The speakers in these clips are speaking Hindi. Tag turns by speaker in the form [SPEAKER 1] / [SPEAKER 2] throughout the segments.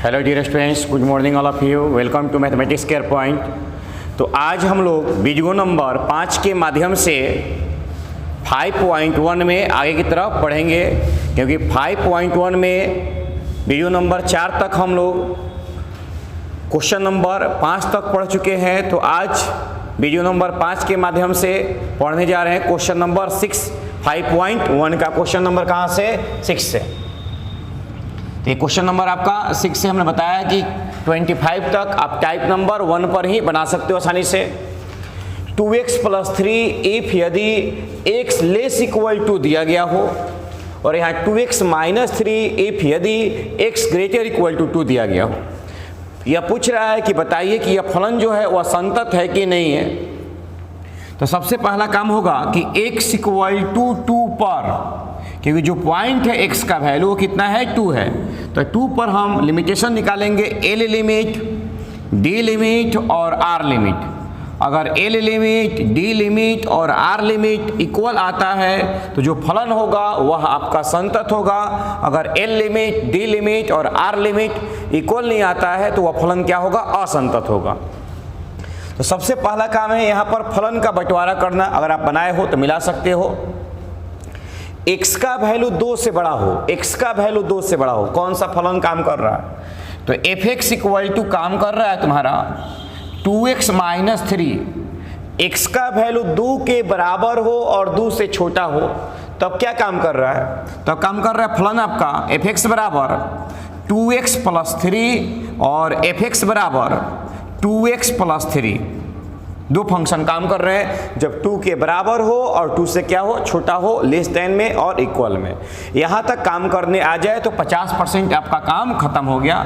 [SPEAKER 1] Hello dear students, good morning all of you. Welcome to mathematics care point. तो आज हम लोग वीडियो नंबर 5 के माध्यम से 5.1 में आगे की तरफ पढ़ेंगे, क्योंकि 5.1 में वीडियो नंबर 4 तक हम लोग क्वेश्चन नंबर 5 तक पढ़ चुके हैं। तो आज वीडियो नंबर 5 के माध्यम से पढ़ने जा रहे हैं क्वेश्चन नंबर 6। 5.1 का क्वेश्चन नंबर कहाँ से? 6 से। तो ये क्वेश्चन नंबर आपका 6 से हमने बताया कि 25 तक आप टाइप नंबर 1 पर ही बना सकते हो आसानी से। 2x + 3 इफ यदि x लेस इक्वल टू दिया गया हो, और यहाँ 2x - 3 इफ यदि x ग्रेटर इक्वल टू 2 दिया गया हो। यह पूछ रहा है कि बताइए कि यह फलन जो है वह संतत है कि नहीं है। तो सबसे पहला काम होगा कि x = 2 पर, क्योंकि जो पॉइंट है x का वैल्यू वो कितना है? 2 है। तो 2 पर हम लिमिटेशन निकालेंगे, L लिमिट, D लिमिट और R लिमिट। अगर L लिमिट, D लिमिट और R लिमिट इक्वल आता है तो जो फलन होगा वह आपका संतत होगा। अगर L लिमिट, D लिमिट और R लिमिट इक्वल नहीं आता है तो वह फलन क्या होगा? असंतत होगा। तो सबसे पहला काम है यहाँ पर फलन का बंटवारा करना। अगर आप बनाए हो तो मिला सकते हो। x का वैल्यू 2 से बड़ा हो, x का वैल्यू 2 से बड़ा हो, कौन सा फलन काम कर रहा है? तो fx = काम कर रहा है तुम्हारा 2x - 3। x का वैल्यू 2 के बराबर हो और 2 से छोटा हो तब क्या काम कर रहा है? तब काम कर रहा है फलन आपका fx बराबर 2x + 3 और fx बराबर 2x + 3। दो फंक्शन काम कर रहे हैं जब 2 के बराबर हो और 2 से क्या हो? छोटा हो, लेस देन में और इक्वल में। यहाँ तक काम करने आ जाए तो 50% आपका काम खत्म हो गया।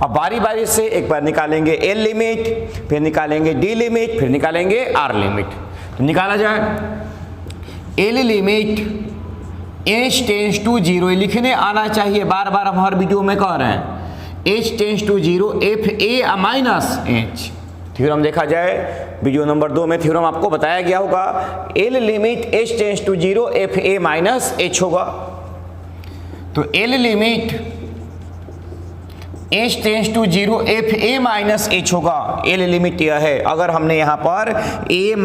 [SPEAKER 1] अब बारी बारी से एक बार निकालेंगे L लिमिट, फिर निकालेंगे D लिमिट, फिर निकालेंगे R लिमिट। तो निकाला जाए L limit h tends to 0, लिखने आना चाहिए, बार बार हम हर वीडियो में कह रहे हैं। h tends to 0 fa - h। Theorem देखा जाए वीडियो नंबर 2 में थ्योरम आपको बताया गया होगा। L limit h tends to 0 fa - h होगा। तो L limit h tends to 0 fa - h होगा। L लिमिट यह है। अगर हमने यहाँ पर a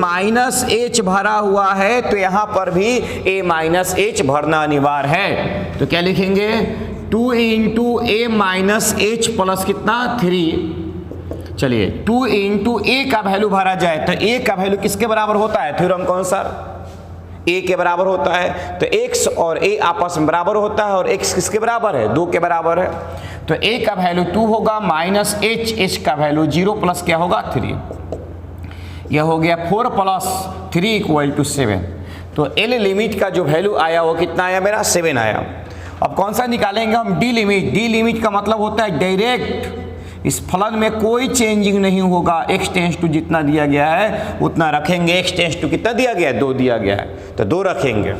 [SPEAKER 1] - h भरा हुआ है तो यहाँ पर भी a - h भरना अनिवार्य है। तो क्या लिखेंगे? 2 × a - h प्लस कितना? 3। चलिए 2 × a का वैल्यू भरा जाए तो a का वैल्यू किसके बराबर होता है? थ्योरम कौन सा? a के बराबर होता है। तो x और a आपस में बराबर होता है, और x किसके बराबर है? 2 के बराबर है। तो a का वैल्यू 2 होगा -h का वैल्यू 0 प्लस क्या होगा? 3। यह हो गया 4 + 3 = 7। तो L लिमिट का जो वैल्यू आया वो कितना आया? मेरा 7 आया। अब कौन सा निकालेंगे हम? D limit. D लिमिट का मतलब होता है डायरेक्ट, इस फलन में कोई चेंजिंग नहीं होगा। x टेंड्स टू जितना दिया गया है उतना रखेंगे। x टेंड्स टू कितना दिया गया है? 2 दिया गया है तो 2 रखेंगे।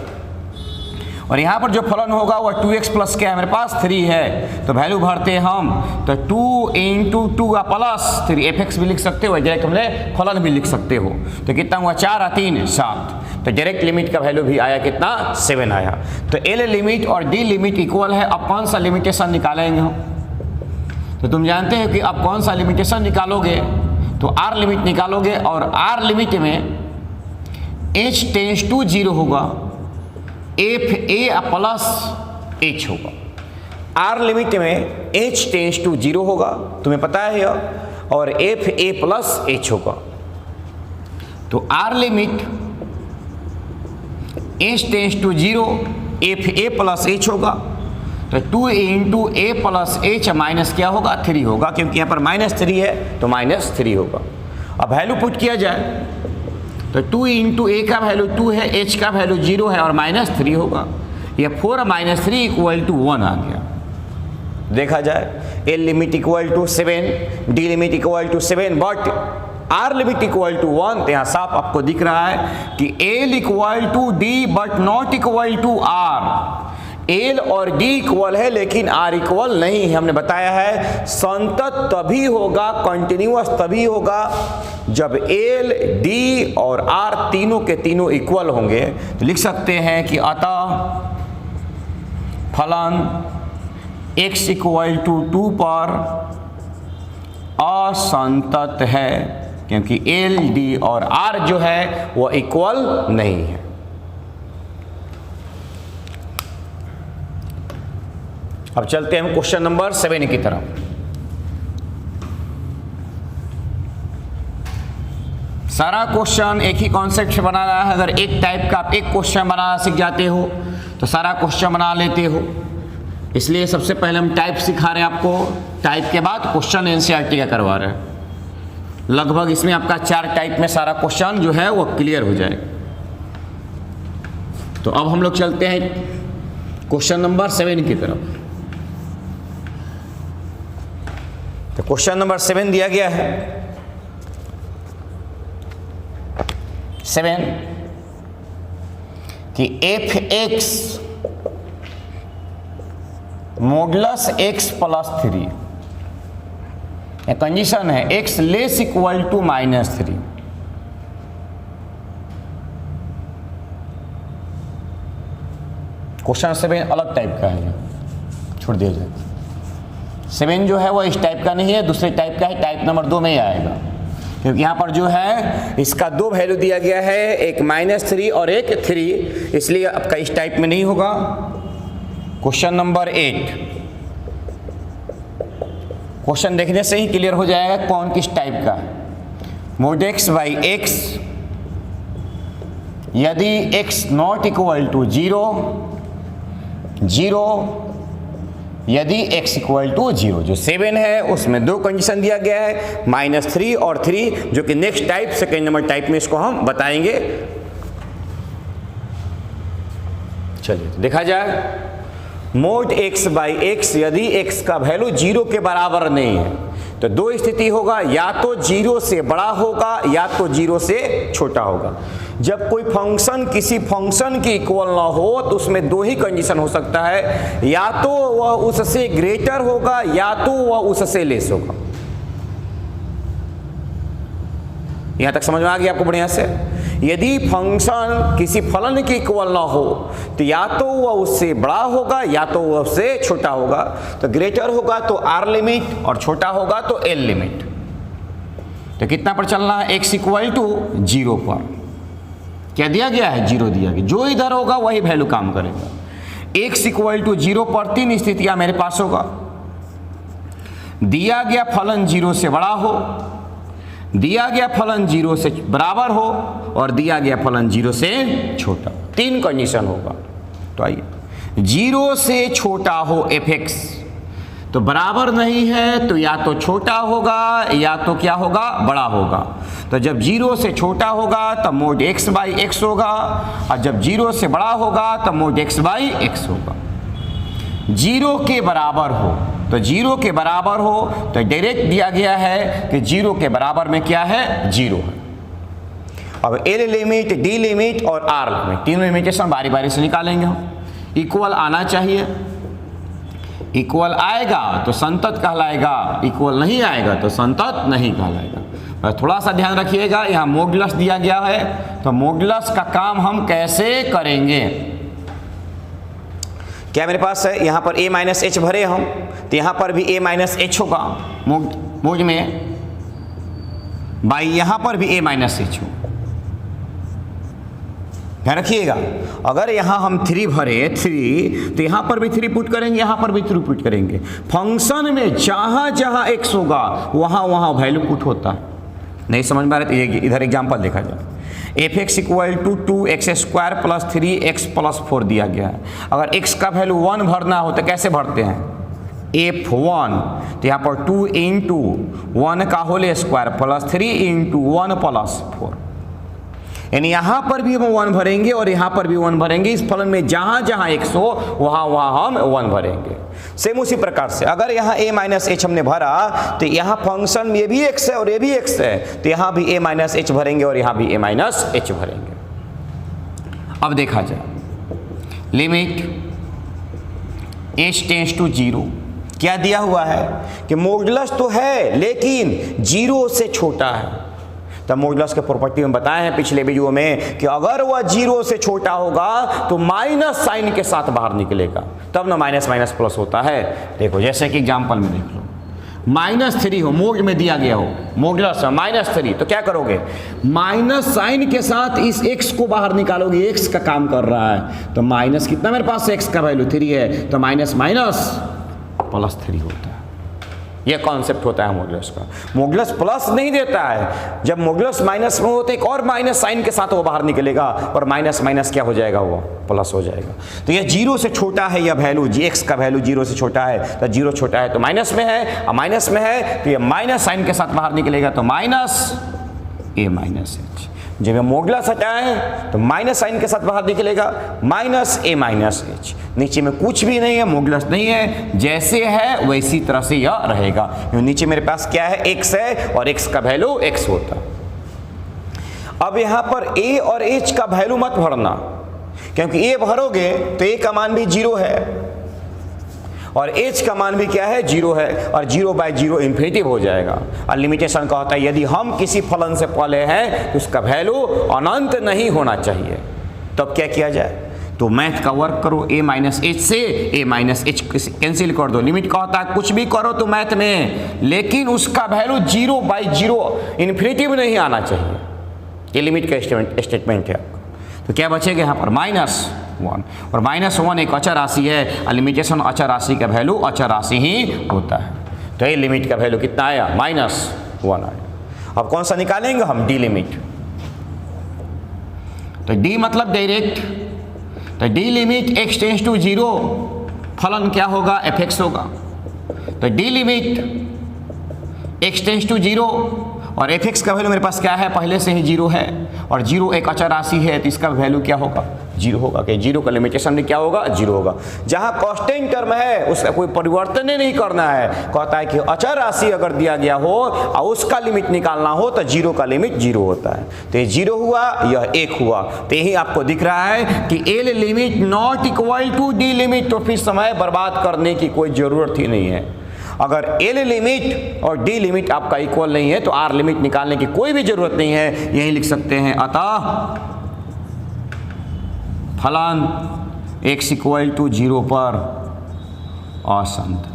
[SPEAKER 1] और यहाँ पर जो फलन होगा वह 2x प्लस क्या है? मेरे पास 3 है, तो वैल्यू भरते हैं हम। तो 2 × 2 का प्लस 3, fx भी लिख सकते हो, डायरेक्ट हमने फलन भी लिख सकते हो। तो कितना हुआ? 4 और 3 7। तो डायरेक्ट लिमिट का वैल्यू भी आया कितना? 7 आया। तो L लिमिट और D लिमिट इक्वल है। अब कौन सा लिमिटेशन निकालेंगे हम? तो तुम जानते हो कि अब कौन सा लिमिटेशन निकालोगे? तो R लिमिट निकालोगे, और R लिमिट में h टेंड्स टू 0 होगा, fa + h होगा। R लिमिट में h टेंड्स टू 0 होगा, तुम्हें पता है यह, और fa + h होगा। तो R limit h tends to 0 fa + h होगा। तो 2 × a + h माइनस क्या होगा? 3 होगा, क्योंकि यहाँ पर -3 है तो -3 होगा। अब वैल्यू पुट किया जाए तो 2 × a का वैल्यू 2 है, h का वैल्यू 0 है और -3 होगा। यह 4 - 3 = 1 आ गया। देखा जाए L limit = 7, D limit = 7, but R limit = 1। तो यहाँ साफ आपको दिख रहा है कि L = D but not = R। L और D इक्वल है लेकिन R इक्वल नहीं है। हमने बताया है संतत तभी होगा, कंटिन्यूअस तभी होगा जब L, D और R तीनों के तीनों इक्वल होंगे। तो लिख सकते हैं कि अतः फलन x इक्वल टू 2 पर असंतत है, क्योंकि L, D और R जो है वो इक्वल नहीं है। अब चलते हैं हम क्वेश्चन नंबर 7 की तरफ। सारा क्वेश्चन एक ही कॉन्सेप्ट से बनाना है। अगर एक टाइप का आप एक क्वेश्चन बनाना सीख जाते हो तो सारा क्वेश्चन बना लेते हो। इसलिए सबसे पहले हम टाइप सिखा रहे हैं आपको, टाइप के बाद क्वेश्चन एनसीईआरटी का करवा रहे हैं। लगभग इसमें आपका 4 टाइप में सारा क्वेश्चन जो है वो क्लियर हो जाएगा। तो अब हम लोग चलते हैं क्वेश्चन नंबर 7 की तरफ। तो क्वेश्चन नंबर 7 दिया गया है 7 कि f(x) modulus x plus 3, condition है x less equal to -3। Question 7 अलग टाइप का है, छोड़ दिया जाए। 7 जो है वो इस टाइप का नहीं है, दूसरे टाइप का है, टाइप नंबर 2 में ही आएगा। क्योंकि यहाँ पर जो है इसका 2 वैल्यू दिया गया है, एक -3 और एक 3, इसलिए आपका इस टाइप में नहीं होगा। क्वेश्चन नंबर 8, क्वेश्चन देखने से ही क्लियर हो जाएगा कौन किस टाइप का। mod x बाई x यदि x नॉट इक्वल टू 0, 0 यदि x इक्वल टू 0। जो 7 है उसमें 2 कंडीशन दिया गया है, -3 और 3, जो कि next type second number type में इसको हम बताएंगे। चलिए तो देखा जाए, mod x बाई x यदि x का वैल्यू 0 के बराबर नहीं है तो 2 स्थिति होगा, या तो 0 से बड़ा होगा या तो 0 से छोटा होगा। जब कोई फंक्शन किसी फंक्शन की इक्वल ना हो तो उसमें 2 ही कंडीशन हो सकता है, या तो वह उससे ग्रेटर होगा या तो वह उससे लेस होगा। यहां तक समझ में आ गया आपको बढ़िया से? यदि फंक्शन किसी फलन की इक्वल ना हो तो या तो वह उससे बड़ा होगा या तो वह उससे छोटा होगा। तो ग्रेटर होगा तो R लिमिट और छोटा होगा तो L लिमिट। तो कितना पर चलना है? x इक्वल टू 0 पर। क्या दिया गया है? 0 दिया गया। जो इधर होगा वही वैल्यू काम करेगा। x इक्वल टू 0 पर 3 स्थितियां मेरे पास होगा। दिया गया फलन 0 से बड़ा हो, दिया गया फलन 0 से बराबर हो और दिया गया फलन 0 से छोटा। 3 कंडीशन होगा। तो आइए, 0 से छोटा हो f(x) तो बराबर नहीं है तो या तो छोटा होगा या तो क्या होगा? बड़ा होगा। तो जब 0 से छोटा होगा तब mod x बाई x होगा, और जब 0 से बड़ा होगा तब mod x बाई x होगा। 0 के बराबर हो तो 0 के बराबर हो तो डायरेक्ट दिया गया है कि 0 के बराबर में क्या है? 0 है। अब L लिमिट, D लिमिट और R लिमिट, तीनों लिमिटेशन बारी बारी से निकालेंगे हम। इक्वल आना चाहिए, इक्वल आएगा तो संतत कहलाएगा, इक्वल नहीं आएगा तो संतत नहीं कहलाएगा। पर थोड़ा सा ध्यान रखिएगा, यहाँ मॉडुलस दिया गया है तो मॉडुलस का काम हम कैसे करेंगे? क्या मेरे पास है यहाँ पर a माइनस एच भरे हम, तो यहाँ पर भी a माइनस एच होगा मोड में, बाई यहाँ पर भी a माइनस एच हो। ध्यान रखिएगा, अगर यहाँ हम 3 भरे 3 तो यहाँ पर भी 3 पुट करेंगे, यहाँ पर भी 3 पुट करेंगे। फंक्शन में जहाँ जहाँ x होगा वहाँ वहाँ वैल्यू पुट होता है। नहीं समझ में आ रहा है तो इधर एग्जाम्पल देखा जाए। f(x) equal to 2x square plus 3x plus 4 दिया गया है। अगर x का वैल्यू 1 भरना हो तो कैसे भरते हैं? f1, तो यहाँ पर 2 इंटू 1 का whole square plus 3 into 1 plus 4, यानी यहाँ पर भी हम 1 भरेंगे और यहाँ पर भी 1 भरेंगे। इस फलन में जहाँ जहाँ x हो वहाँ वहाँ हम 1 भरेंगे। सेम उसी प्रकार से अगर यहाँ a माइनस एच हमने भरा तो यहाँ फंक्शन में ये भी x है और ये भी x है, तो यहाँ भी a माइनस एच भरेंगे और यहाँ भी a माइनस एच भरेंगे। अब देखा जाए, लिमिट h टेंड्स टू 0, क्या दिया हुआ है कि मॉडुलस तो है लेकिन 0 से छोटा है। तब मॉड्यूलस के प्रॉपर्टी में बताए हैं पिछले वीडियो में कि अगर वह 0 से छोटा होगा तो माइनस साइन के साथ बाहर निकलेगा, तब ना माइनस माइनस प्लस होता है। देखो जैसे कि एग्जाम्पल में देख लो, -3 हो, मोड में दिया गया हो, मॉड्यूलस -3, तो क्या करोगे, माइनस साइन के साथ इस x को बाहर निकालोगे, x का काम कर रहा है, तो माइनस कितना मेरे पास x का वैल्यू 3 है, तो माइनस माइनस +3 होता है। यह कॉन्सेप्ट होता है मॉड्यूलस का। मॉड्यूलस प्लस नहीं देता है, जब मॉड्यूलस माइनस में होते एक और माइनस साइन के साथ वो बाहर निकलेगा और माइनस माइनस क्या हो जाएगा, वो प्लस हो जाएगा। तो यह 0 से छोटा है, यह वैल्यू x का वैल्यू 0 से छोटा है, तो 0 छोटा है तो माइनस में है, और माइनस में है तो यह माइनस साइन के साथ बाहर निकलेगा, तो -a-h। जब ये मॉड्यूलस हटाएं तो माइनस साइन के साथ बाहर निकलेगा, -a-h। नीचे में कुछ भी नहीं है, मॉड्यूलस नहीं है, जैसे है वैसी तरह से यह रहेगा। नीचे मेरे पास क्या है, x है और x का वैल्यू x होता। अब यहाँ पर a और h का वैल्यू मत भरना, क्योंकि a भरोगे तो a का मान भी 0 है और h का मान भी क्या है, 0 है, और 0/0 इन्फिनिटिव हो जाएगा। और लिमिटेशन का होता है यदि हम किसी फलन से पहले हैं तो उसका वैल्यू अनंत नहीं होना चाहिए। तब क्या किया जाए, तो मैथ का वर्क करो, a-h से a-h कैंसिल कर दो। लिमिट का होता है कुछ भी करो तो मैथ में, लेकिन उसका वैल्यू 0/0 इन्फिनिटिव नहीं आना चाहिए। ये लिमिट का स्टेटमेंट है आपका। तो क्या बचेगा यहाँ पर, -1, और -1 एक अचर राशि है, और लिमिटेशन अचर राशि का वैल्यू अचर राशि ही होता है। तो ये लिमिट का वैल्यू कितना आया, -1 आया। अब कौन सा निकालेंगे हम, डी लिमिट। तो डी मतलब डायरेक्ट, तो D limit x tends to 0, फलन क्या होगा, f(x) होगा। तो D limit x tends to 0 और f(x) का वैल्यू मेरे पास क्या है, पहले से ही 0 है, और 0 एक अचर राशि है, तो इसका वैल्यू क्या होगा, 0 होगा। कि 0 का लिमिटेशन में क्या होगा, 0 होगा। जहां कांस्टेंट टर्म है उसका कोई परिवर्तन नहीं करना है। कहता है कि अचर राशि अगर दिया गया हो और उसका लिमिट निकालना हो तो 0 का लिमिट 0 होता है। तो ये 0 हुआ, यह 1 हुआ, तो यही आपको दिख रहा है कि L limit not equal to D limit. तो फिर समय बर्बाद करने की कोई ज़रूरत ही नहीं है। अगर L लिमिट और D लिमिट आपका इक्वल नहीं है तो R लिमिट निकालने की कोई भी जरूरत नहीं है। यही लिख सकते हैं, अतः फलन x इक्वल टू 0 पर असंतत।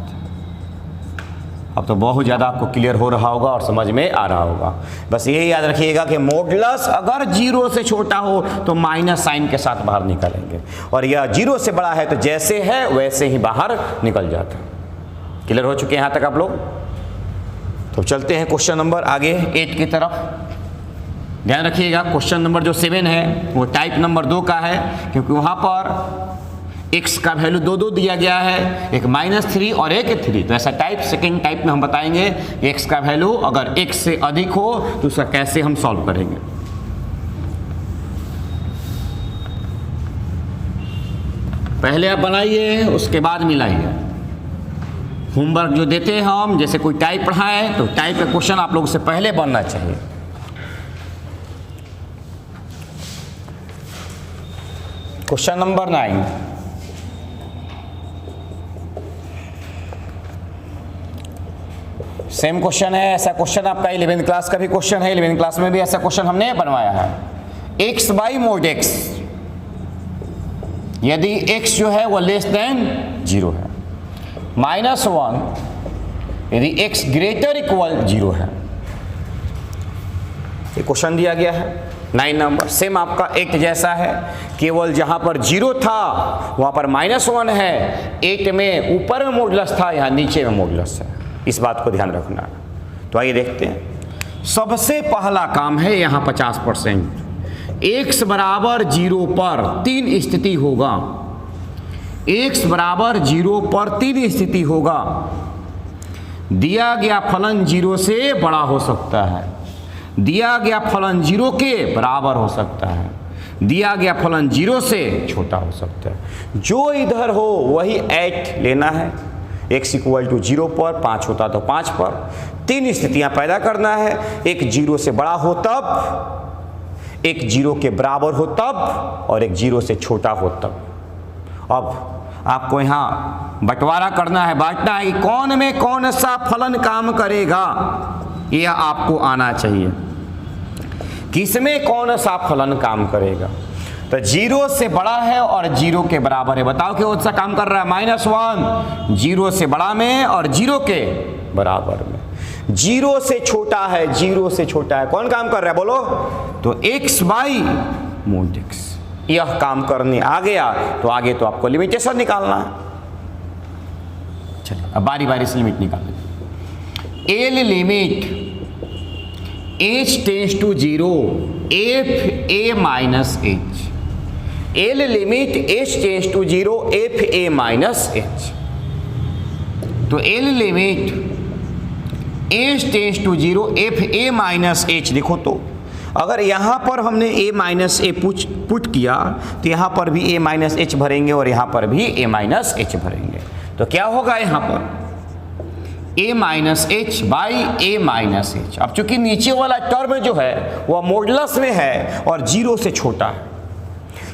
[SPEAKER 1] अब तो बहुत ज़्यादा आपको क्लियर हो रहा होगा और समझ में आ रहा होगा। बस यही याद रखिएगा कि मॉड्यूलस अगर 0 से छोटा हो तो माइनस साइन के साथ बाहर निकालेंगे, और यह 0 से बड़ा है तो जैसे है वैसे ही बाहर निकल जाता है। क्लियर हो चुके हैं यहाँ तक आप लोग। तो चलते हैं क्वेश्चन नंबर आगे 8 की तरफ। ध्यान रखिएगा क्वेश्चन नंबर जो 7 है वो टाइप नंबर 2 का है, क्योंकि वहाँ पर x का वैल्यू 2 दिया गया है, एक -3 और एक 3। तो ऐसा टाइप सेकेंड टाइप में हम बताएंगे x का वैल्यू अगर x से अधिक हो तो उसका कैसे हम सॉल्व करेंगे। पहले आप बनाइए, उसके बाद मिलाइए। होमवर्क जो देते हैं हम, जैसे कोई टाइप पढ़ाए तो टाइप का क्वेश्चन आप लोगों से पहले बनना चाहिए। क्वेश्चन नंबर 9, सेम क्वेश्चन है। ऐसा क्वेश्चन आपका 11वीं क्लास का भी क्वेश्चन है। 11वीं क्लास में भी ऐसा क्वेश्चन हमने बनवाया है। x बाई मोड x, यदि x जो है वो लेस देन 0 है, -1 यदि x ग्रेटर इक्वल 0 है। ये क्वेश्चन दिया गया है 9 नंबर। सेम आपका 8 जैसा है, केवल जहां पर 0 था वहां पर -1 है। 8 में ऊपर में मॉड्यूलस था, यहाँ नीचे में मॉड्यूलस है। इस बात को ध्यान रखना है। तो आइए देखते हैं। सबसे पहला काम है यहाँ 50%। x बराबर 0 पर 3 स्थिति होगा। x बराबर 0 पर 3 स्थिति होगा। दिया गया फलन 0 से बड़ा हो सकता है, दिया गया फलन 0 के बराबर हो सकता है, दिया गया फलन 0 से छोटा हो सकता है। जो इधर हो वही 8 लेना है। x इक्वल टू 0 पर 5 होता तो 5 पर 3 स्थितियां पैदा करना है। एक 0 से बड़ा हो तब, एक 0 के बराबर हो तब, और एक 0 से छोटा हो तब। अब आपको यहाँ बंटवारा करना है, बांटना है कि कौन में कौन सा फलन काम करेगा, यह आपको आना चाहिए। किसमें कौन सा फलन काम करेगा। तो 0 से बड़ा है और 0 के बराबर है, बताओ कौन सा काम कर रहा है, -1। 0 से बड़ा में और 0 के बराबर में। 0 से छोटा है, 0 से छोटा है, कौन काम कर रहा है बोलो, तो x बाई mod x। यह काम करने आ गया तो आगे तो आपको लिमिटेशन निकालना है। चलिए अब बारी बारी से लिमिट निकाल लेते। L limit h tends to 0 f a minus h। L limit h tends to 0 f a minus h। तो L limit h tends to 0 f a minus h। देखो तो अगर यहाँ पर हमने a माइनस ए पुट किया तो यहाँ पर भी a माइनस एच भरेंगे और यहाँ पर भी a माइनस एच भरेंगे। तो क्या होगा यहाँ पर a minus h by a minus H. अब चूंकि नीचे वाला टर्म जो है वह मॉडुलस में है और 0 से छोटा है,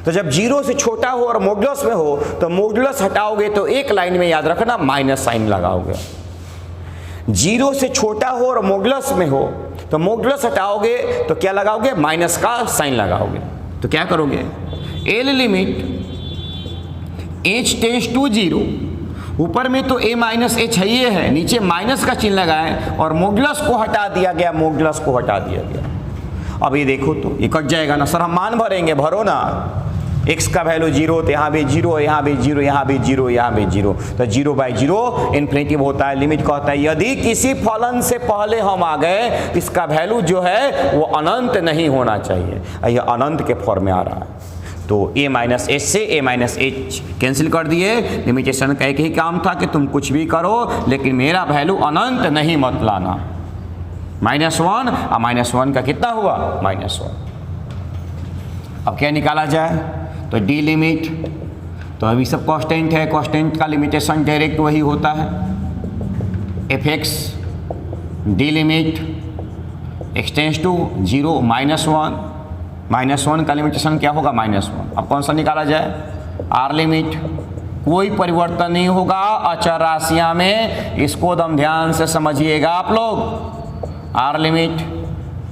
[SPEAKER 1] तो जब 0 से छोटा हो और मॉडुलस में हो तो मॉडुलस हटाओगे तो एक लाइन में याद रखना माइनस साइन लगाओगे। 0 से छोटा हो और मॉडुलस में हो तो मॉडुलस हटाओगे तो क्या लगाओगे, माइनस का साइन लगाओगे। तो क्या करोगे, L limit h tends to 0, ऊपर में तो a माइनस एच है ये है, नीचे माइनस का चिन्ह लगाएं और मॉडुलस को हटा दिया गया, मॉडुलस को हटा दिया गया। अब ये देखो तो ये कट जाएगा ना सर, हम मान भरेंगे, भरो ना। x का वैल्यू 0 तो यहाँ भी 0, यहाँ भी 0, यहाँ भी 0, यहाँ भी 0, तो 0 बाई 0 इन्फिनिटिव होता है। लिमिट का होता है यदि किसी फलन से पहले हम आ गए इसका वैल्यू जो है वो अनंत नहीं होना चाहिए, यह अनंत के फॉर्म में आ रहा है। तो a माइनस एच से a माइनस एच कैंसिल कर दिए। लिमिटेशन का एक ही काम था कि तुम कुछ भी करो लेकिन मेरा वैल्यू अनंत नहीं मत लाना। -1 और -1 का कितना हुआ, -1। अब क्या निकाला जाए, तो डी लिमिट, तो अभी सब कांस्टेंट है, कांस्टेंट का लिमिटेशन डायरेक्ट वही होता है, F X D limit x tends to 0 -1 का लिमिटेशन क्या होगा, -1। अब कौन सा निकाला जाए, आर लिमिट, कोई परिवर्तन नहीं होगा अचर राशियां में, इसको दम ध्यान से समझिएगा आप लोग। R limit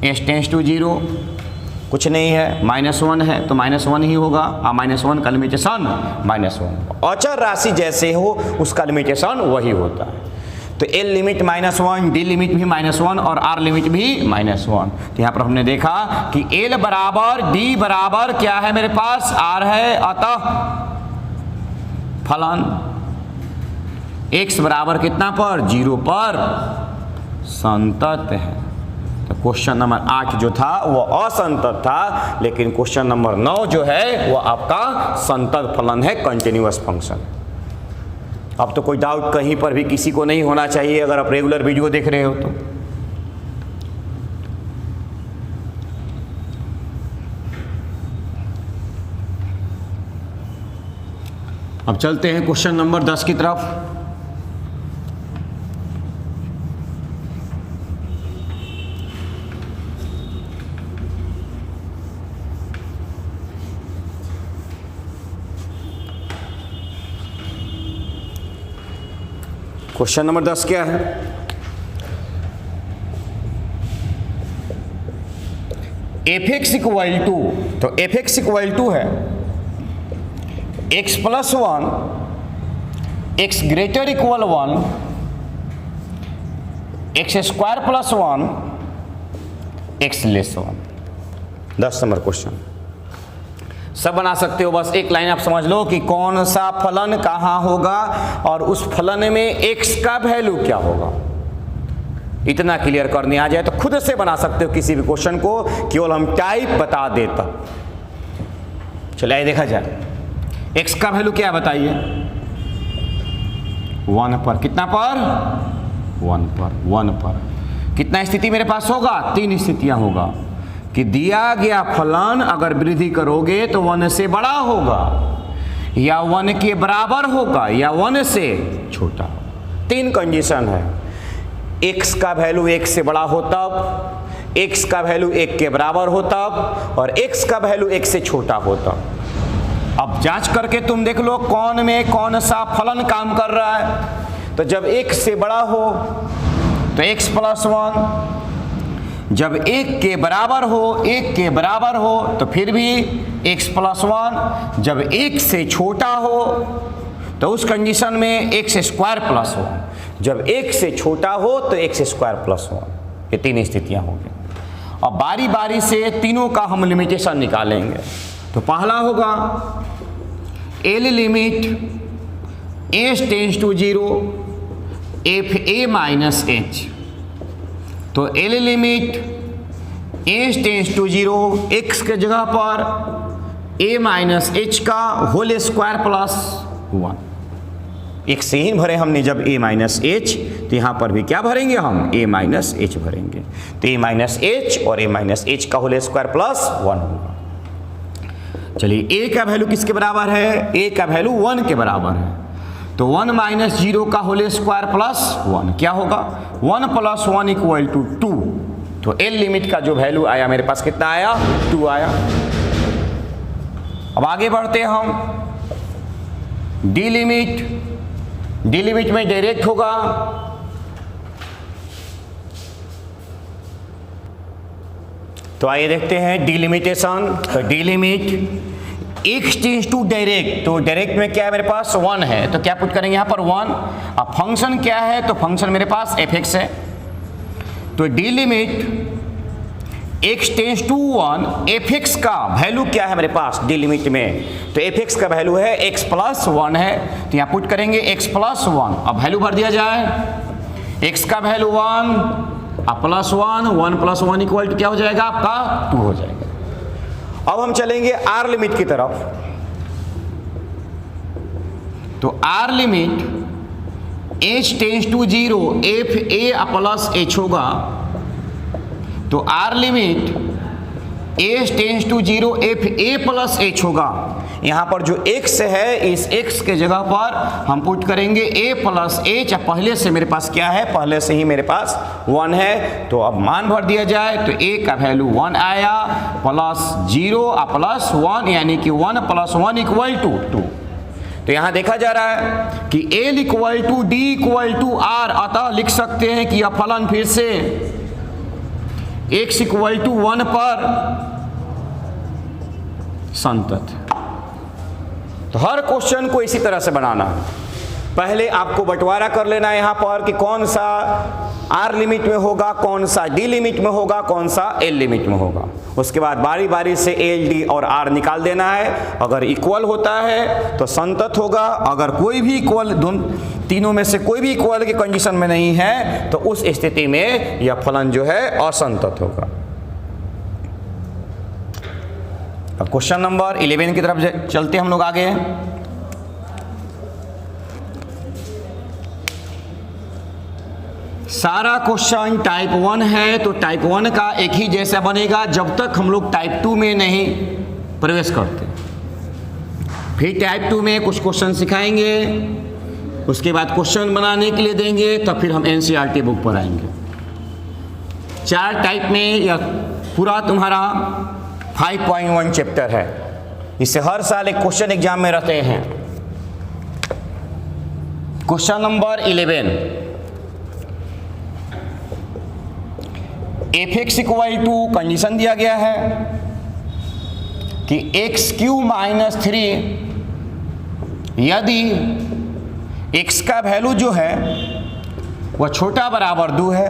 [SPEAKER 1] h tends to 0 कुछ नहीं है, -1 है तो -1 ही होगा, और -1 का लिमिटेशन -1। अचर राशि जैसे हो उसका लिमिटेशन वही होता है। तो एल लिमिट -1, डी लिमिट भी -1 और आर लिमिट भी -1। तो यहाँ पर हमने देखा कि एल बराबर डी बराबर क्या है मेरे पास, आर है, अतः फलन x बराबर कितना पर, 0 पर संतत है। तो क्वेश्चन नंबर 8 जो था वो असंतत था, लेकिन क्वेश्चन नंबर 9 जो है वो आपका संतत फलन है, कंटिन्यूअस फंक्शन। अब तो कोई डाउट कहीं पर भी किसी को नहीं होना चाहिए अगर आप रेगुलर वीडियो देख रहे हो तो। अब चलते हैं क्वेश्चन नंबर 10 की तरफ। क्वेश्चन नंबर 10 क्या है, एफ एक्स इक्वल टू, तो एफ एक्स इक्वल टू है x plus 1, x greater equal 1, x square plus 1, x less 1। 10 number question सब बना सकते हो, बस एक लाइन आप समझ लो कि कौन सा फलन कहाँ होगा और उस फलन में x का वैल्यू क्या होगा, इतना क्लियर करने आ जाए तो खुद से बना सकते हो किसी भी क्वेश्चन को, केवल हम टाइप बता देता। चलिए देखा जाए, x का वैल्यू क्या बताइए, 1 पर, कितना पर, 1 पर। कितना स्थिति मेरे पास होगा, 3 स्थितियां होगा कि दिया गया फलन अगर वृद्धि करोगे तो 1 से बड़ा होगा या 1 के बराबर होगा या 1 से छोटा होगा। 3 कंडीशन है, x का वैल्यू 1 से बड़ा हो तब, x का वैल्यू 1 के बराबर हो तब, और x का वैल्यू 1 से छोटा हो तब। अब जांच करके तुम देख लो कौन में कौन सा फलन काम कर रहा है। तो जब 1 से बड़ा हो तो x प्लस 1, जब 1 के बराबर हो तो फिर भी x प्लस 1, जब 1 से छोटा हो तो उस कंडीशन में x स्क्वायर प्लस 1, जब 1 से छोटा हो तो x स्क्वायर प्लस 1। ये 3 स्थितियां होंगी। अब बारी बारी से तीनों का हम लिमिटेशन निकालेंगे। तो पहला होगा L limit h tends to 0 f a minus h। तो L limit h tends to 0 x के जगह पर a माइनस h का होल स्क्वायर प्लस 1। एक से ही भरे हमने जब a माइनस h, तो यहाँ पर भी क्या भरेंगे हम a माइनस h भरेंगे। तो a माइनस h और a माइनस h का होल स्क्वायर प्लस 1 होगा। चलिए a का वैल्यू किसके बराबर है? a का वैल्यू 1 के बराबर है। तो 1 माइनस 0 का होल स्क्वायर प्लस 1 क्या होगा? 1 प्लस 1 इक्वल टू 2। तो L लिमिट का जो वैल्यू आया मेरे पास कितना आया? 2 आया। अब आगे बढ़ते हैं हम। D लिमिट में डायरेक्ट होगा तो आइए देखते हैं डिलिमिटेशन। तो D limit x tends to direct, तो डायरेक्ट में क्या है मेरे पास? 1 है, तो क्या पुट करेंगे यहाँ पर 1। अब फंक्शन क्या है? तो फंक्शन मेरे पास fx है। तो D limit x tends to 1, fx का वैल्यू क्या है मेरे पास डिलिमिट में? तो fx का वैल्यू है x प्लस 1 है, तो यहाँ पुट करेंगे x प्लस 1। अब वैल्यू भर दिया जाए, x का वैल्यू 1 अब प्लस 1 प्लस 1 इक्वल टू क्या हो जाएगा आपका? 2 हो जाएगा। अब हम चलेंगे r लिमिट की तरफ। तो r limit h tends to 0 f a plus h होगा। तो r limit h tends to 0 f a plus h होगा। यहाँ पर जो x है इस x के जगह पर हम पुट करेंगे a प्लस h। पहले से मेरे पास क्या है? पहले से ही मेरे पास 1 है, तो अब मान भर दिया जाए तो a का वैल्यू 1 आया प्लस 0 प्लस 1, यानी कि 1 प्लस 1 इक्वल टू 2। तो यहाँ देखा जा रहा है कि L equal to D equal to R, अतः लिख सकते हैं कि यह फलन फिर से x इक्वल टू 1 पर संतत। तो हर क्वेश्चन को इसी तरह से बनाना। पहले आपको बंटवारा कर लेना है यहाँ पर कि कौन सा R लिमिट में होगा, कौन सा D लिमिट में होगा, कौन सा L लिमिट में होगा। उसके बाद बारी बारी से L, D और R निकाल देना है। अगर इक्वल होता है तो संतत होगा, अगर कोई भी इक्वल, तीनों में से कोई भी इक्वल की कंडीशन में नहीं है तो उस स्थिति में यह फलन जो है असंतत होगा। अब क्वेश्चन नंबर 11 की तरफ चलते हम लोग आगे। सारा क्वेश्चन टाइप 1 है, तो टाइप 1 का एक ही जैसा बनेगा जब तक हम लोग टाइप 2 में नहीं प्रवेश करते। फिर टाइप 2 में कुछ क्वेश्चन सिखाएंगे, उसके बाद क्वेश्चन बनाने के लिए देंगे, तब फिर हम एनसीईआरटी बुक पर आएंगे। 4 टाइप में यह पूरा तुम्हारा 5.1 चैप्टर है। इससे हर साल एक क्वेश्चन एग्जाम में रहते हैं। Question number 11, fx equal to condition दिया गया है कि x³ माइनस 3, यदि x का वैल्यू जो है वह छोटा बराबर 2 है,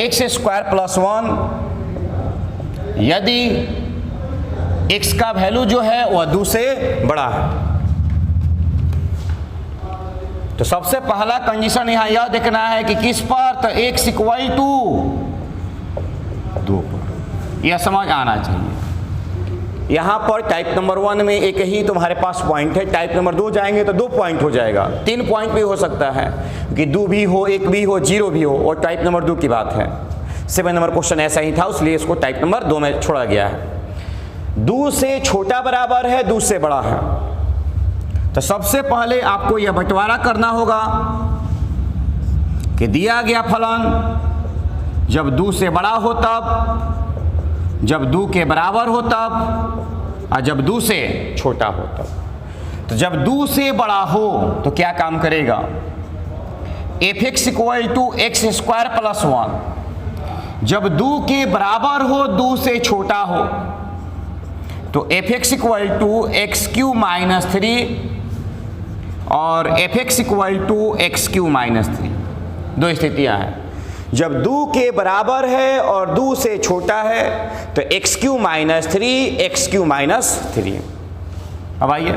[SPEAKER 1] x स्क्वायर प्लस 1 यदि x का वैल्यू जो है वह 2 से बड़ा है। तो सबसे पहला कंडीशन यहाँ यह देखना है कि किस पर? तो x इक्वल टू 2 पर। यह समझ आना चाहिए। यहाँ पर टाइप नंबर 1 में एक ही तुम्हारे पास पॉइंट है, टाइप नंबर 2 जाएंगे तो 2 पॉइंट हो जाएगा, 3 पॉइंट भी हो सकता है कि 2 भी हो, 1 भी हो, 0 भी हो, और टाइप नंबर 2 की बात है। 7 नंबर क्वेश्चन ऐसा ही था, इसलिए इसको टाइप नंबर 2 में छोड़ा गया है। 2 से छोटा बराबर है, 2 से बड़ा है। तो सबसे पहले आपको यह बंटवारा करना होगा कि दिया गया फलन जब 2 से बड़ा हो तब, जब 2 के बराबर हो तब, और जब 2 से छोटा हो तब। तो जब 2 से बड़ा हो तो क्या काम करेगा? fx equal to x square plus 1, जब 2 के बराबर हो 2 से छोटा हो तो F x equal to X cube minus 3 और F x equal to X cube minus 3, दो स्थितियां हैं। जब 2 के बराबर है और 2 से छोटा है तो x cube minus 3 x cube minus 3। अब आइए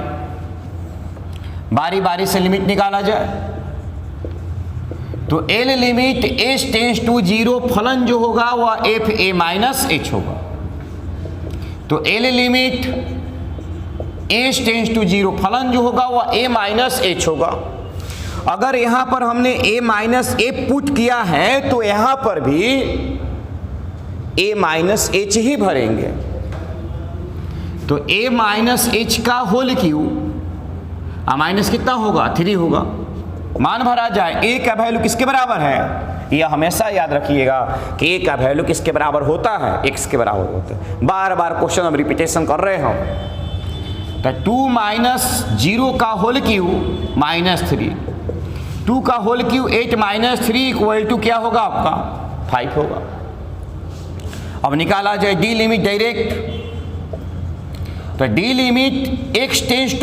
[SPEAKER 1] बारी बारी से लिमिट निकाला जाए। तो L limit H tends to 0 फलन जो होगा वह एफ ए माइनस एच होगा। तो L limit H tends to 0 फलन जो होगा वह ए माइनस एच होगा। अगर यहां पर हमने ए माइनस ए पुट किया है तो यहां पर भी ए माइनस एच ही भरेंगे। तो ए माइनस एच का होल क्यू माइनस कितना होगा 3 होगा। मान भरा जाए ए का वैल्यू किसके बराबर है, यह हमेशा याद रखिएगा कि ए का वैल्यू किसके बराबर होता है, एक्स के बराबर होता है। बार बार क्वेश्चन हम रिपीटेशन कर रहे हैं। तो 2 माइनस 0 का होल क्यू माइनस 3, 2 का whole cube 8 minus 3 equal to क्या होगा आपका 5 होगा। अब निकाला जाए डी लिमिट डायरेक्ट। तो D limit x tends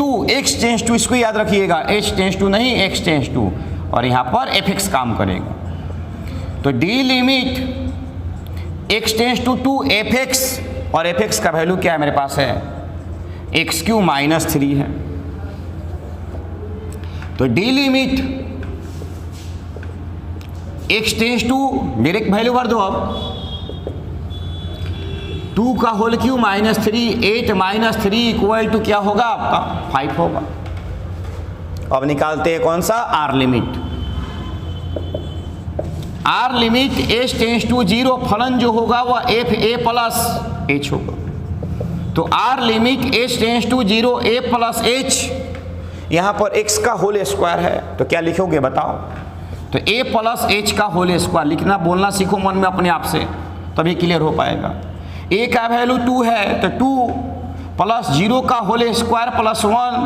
[SPEAKER 1] to इसको याद रखिएगा, h टेंस टू नहीं x टेंस टू, और यहाँ पर fx काम करेगा। तो D limit x tends to 2 fx, और fx का वैल्यू क्या है मेरे पास है एक्स क्यू माइनस 3 है। तो D limit x tends to direct value भर दो। अब 2 का whole cube minus 3, 8 minus 3 equal to क्या होगा आपका 5 होगा। अब निकालते हैं कौन सा R limit. R limit H tends to 0 फलन जो होगा वह एफ ए प्लस एच होगा। तो R limit H tends to 0 A plus H, यहां पर एक्स का होल स्क्वायर है तो क्या लिखोगे बताओ। तो ए प्लस एच का होल स्क्वायर लिखना बोलना सीखो मन में अपने आप से, तभी क्लियर हो पाएगा। ए का वैल्यू 2 है तो 2 प्लस 0 का होल स्क्वायर प्लस 1,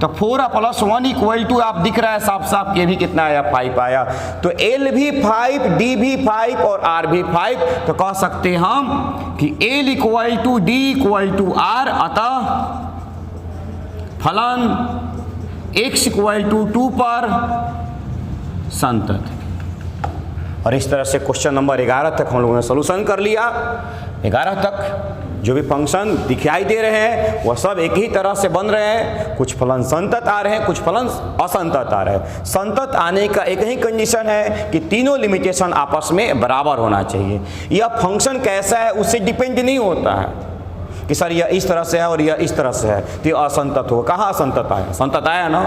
[SPEAKER 1] तो 4 प्लस 1 इक्वल टू आप दिख रहा है साफ साफ के भी कितना आया 5 आया। तो एल भी 5, डी भी 5 और आर भी 5। तो कह सकते हैं हम कि L equal to D equal to R, अतः फलन x इक्वल टू 2 पर संतत। और इस तरह से क्वेश्चन नंबर 11 तक हम लोगों ने सोल्यूशन कर लिया। 11 तक जो भी फंक्शन दिखाई दे रहे हैं वह सब एक ही तरह से बन रहे हैं। कुछ फलन संतत आ रहे हैं, कुछ फलन असंतत आ रहे हैं। संतत आने का एक ही कंडीशन है कि तीनों लिमिटेशन आपस में बराबर होना चाहिए। यह फंक्शन कैसा है उससे डिपेंड नहीं होता है कि सर यह इस तरह से है और यह इस तरह से है तो यह असंतत होगा। कहाँ असंतत आया, संतत आया ना।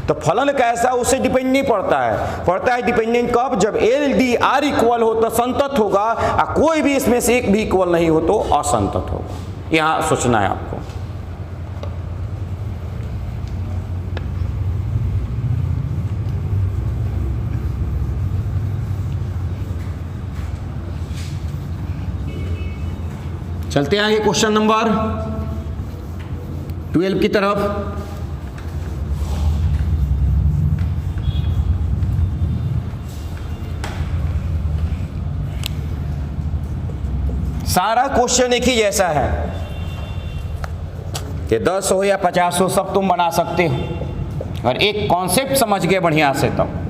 [SPEAKER 1] तो फलन कैसा उससे डिपेंड नहीं पड़ता है, पड़ता है डिपेंडेंट कब, जब एल डी आर इक्वल हो तो संतत होगा, और कोई भी इसमें से एक भी इक्वल नहीं हो तो असंतत होगा। यहां सोचना है आपको। चलते हैं आगे क्वेश्चन नंबर 12 की तरफ। सारा क्वेश्चन एक ही जैसा है कि 10 हो या 50 हो सब तुम बना सकते हो, और एक कॉन्सेप्ट समझ गए बढ़िया से तब।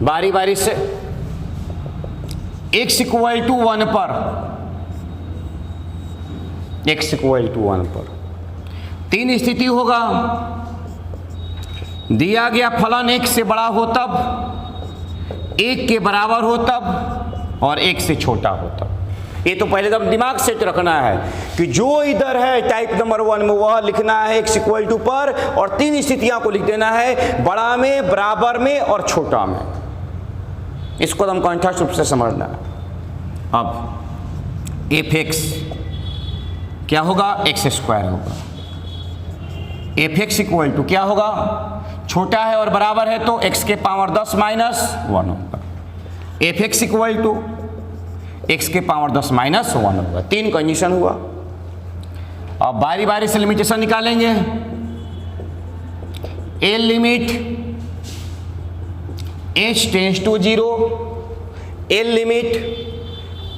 [SPEAKER 1] बारी बारी से x इक्वल टू 1 पर, x इक्वल टू 1 पर 3 स्थिति होगा। दिया गया फलन 1 से बड़ा हो तब, 1 के बराबर हो तब, और 1 से छोटा हो तब। ये तो पहले तो दिमाग सेट रखना है कि जो इधर है टाइप नंबर 1 में वह लिखना है x इक्वल टू पर, और 3 स्थितियां को लिख देना है, बड़ा में, बराबर में और छोटा में। इसको हम कंठस्थ रूप से समझना है। अब एफ एक्स क्या होगा, एक्स स्क्वायर होगा। एफ एक्स इक्वल टू क्या होगा, छोटा है और बराबर है तो x के पावर 10 माइनस 1 होगा। F x equal to x के पावर 10 माइनस 1 होगा। 3 कंडीशन हुआ। अब बारी बारी से लिमिटेशन निकालेंगे। A limit h tends to 0, L limit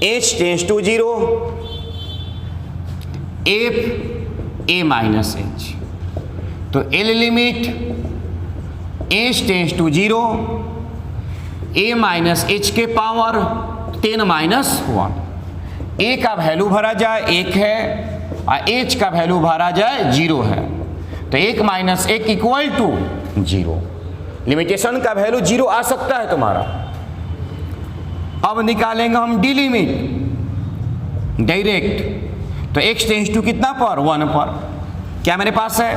[SPEAKER 1] h tends to 0, F A minus H. तो L limit h tends to 0, a minus h के पावर 10 माइनस 1। a का वैल्यू भरा जाए 1 है और h का वैल्यू भरा जाए 0 है, तो 1 माइनस 1 इक्वल टू 0। लिमिटेशन का वैल्यू 0 आ सकता है तुम्हारा। अब निकालेंगे हम डी लिमिट डायरेक्ट। तो x टेंस टू कितना पर 1 पर, क्या मेरे पास है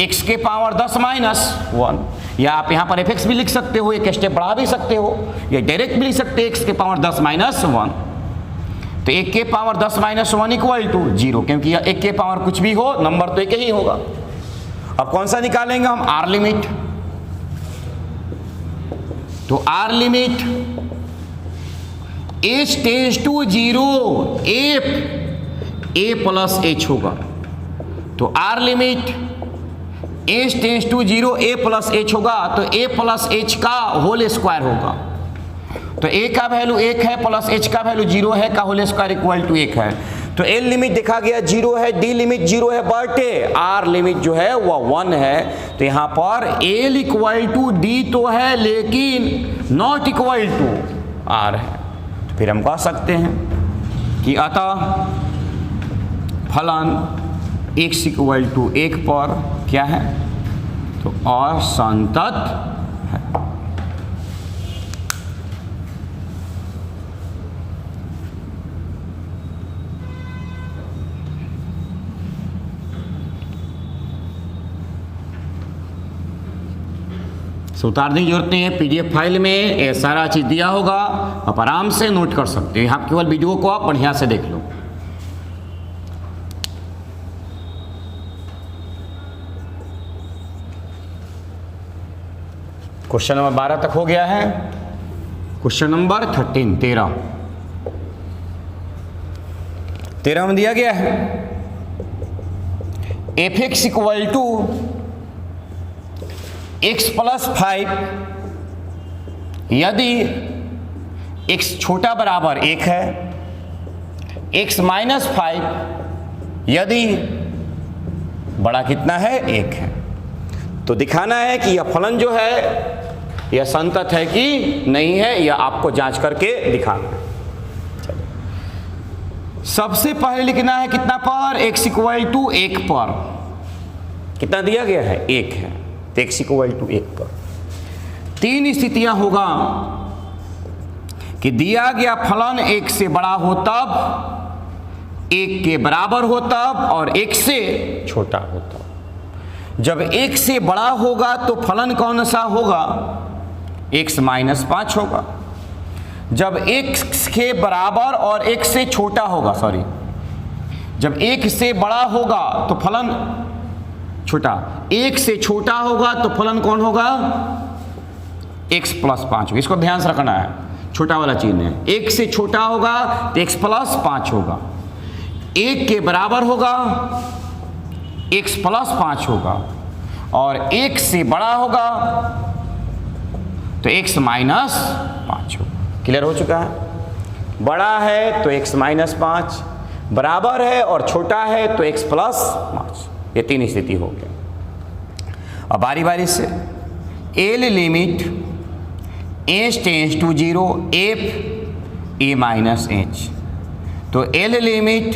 [SPEAKER 1] x के पावर 10 माइनस 1, या आप यहाँ पर fx भी लिख सकते हो, एक स्टेप बढ़ा भी सकते हो, या डायरेक्ट भी लिख सकते हैं x के पावर 10 माइनस 1। तो 1 के पावर 10 माइनस 1 इक्वल टू 0, क्योंकि 1 के पावर कुछ भी हो नंबर तो एक ही होगा। अब कौन सा निकालेंगे हम, आर लिमिट। तो R limit h tends to 0, F A plus H होगा। तो R limit h tends to 0, a plus H होगा, तो a प्लस एच का होल स्क्वायर होगा। तो a का वैल्यू 1 है प्लस h का वैल्यू 0 है, का होल स्क्वायर इक्वल टू 1 है। तो l लिमिट देखा गया 0 है, d लिमिट 0 है बटे, r लिमिट जो है वह 1 है। तो यहाँ पर l इक्वल टू d तो है लेकिन नॉट इक्वल टू r है। तो फिर हम कह सकते हैं कि अतः फलन x इक्वल टू 1 पर क्या है, तो असंतत है। उतारने की जरूरत नहीं है, पीडीएफ फाइल में ये सारा चीज दिया होगा, आप आराम से नोट कर सकते हैं। आप केवल वीडियो को आप बढ़िया से देख लो। क्वेश्चन नंबर 12 तक हो गया है। क्वेश्चन नंबर 13 में दिया गया है F x equal to X plus 5 यदि x छोटा बराबर 1 है, x माइनस 5 यदि बड़ा कितना है 1 है। तो दिखाना है कि यह फलन जो है यह संतत है कि नहीं है, यह आपको जांच करके दिखाना है। सबसे पहले लिखना है कितना पर, x इक्वल टू 1 पर। कितना दिया गया है 1 है, तो x इक्वल टू 1 पर 3 स्थितियां होगा कि दिया गया फलन 1 से बड़ा हो तब, 1 के बराबर हो तब, और 1 से छोटा हो तब। जब 1 से बड़ा होगा तो फलन कौन सा होगा, x माइनस 5 होगा। जब 1 के बराबर और 1 से छोटा होगा, सॉरी, जब 1 से बड़ा होगा तो फलन छोटा, 1 से छोटा होगा तो फलन कौन होगा, x प्लस 5 होगा। इसको ध्यान से रखना है, छोटा वाला चिन्ह है। 1 से छोटा होगा तो x प्लस 5 होगा, 1 के बराबर होगा x प्लस 5 होगा, और 1 से बड़ा होगा तो x माइनस 5 होगा। क्लियर हो चुका है। बड़ा है तो x माइनस 5, बराबर है और छोटा है तो x प्लस 5। ये 3 स्थिति हो गया। अब बारी बारी से L limit h tends to 0, F A minus H. तो L limit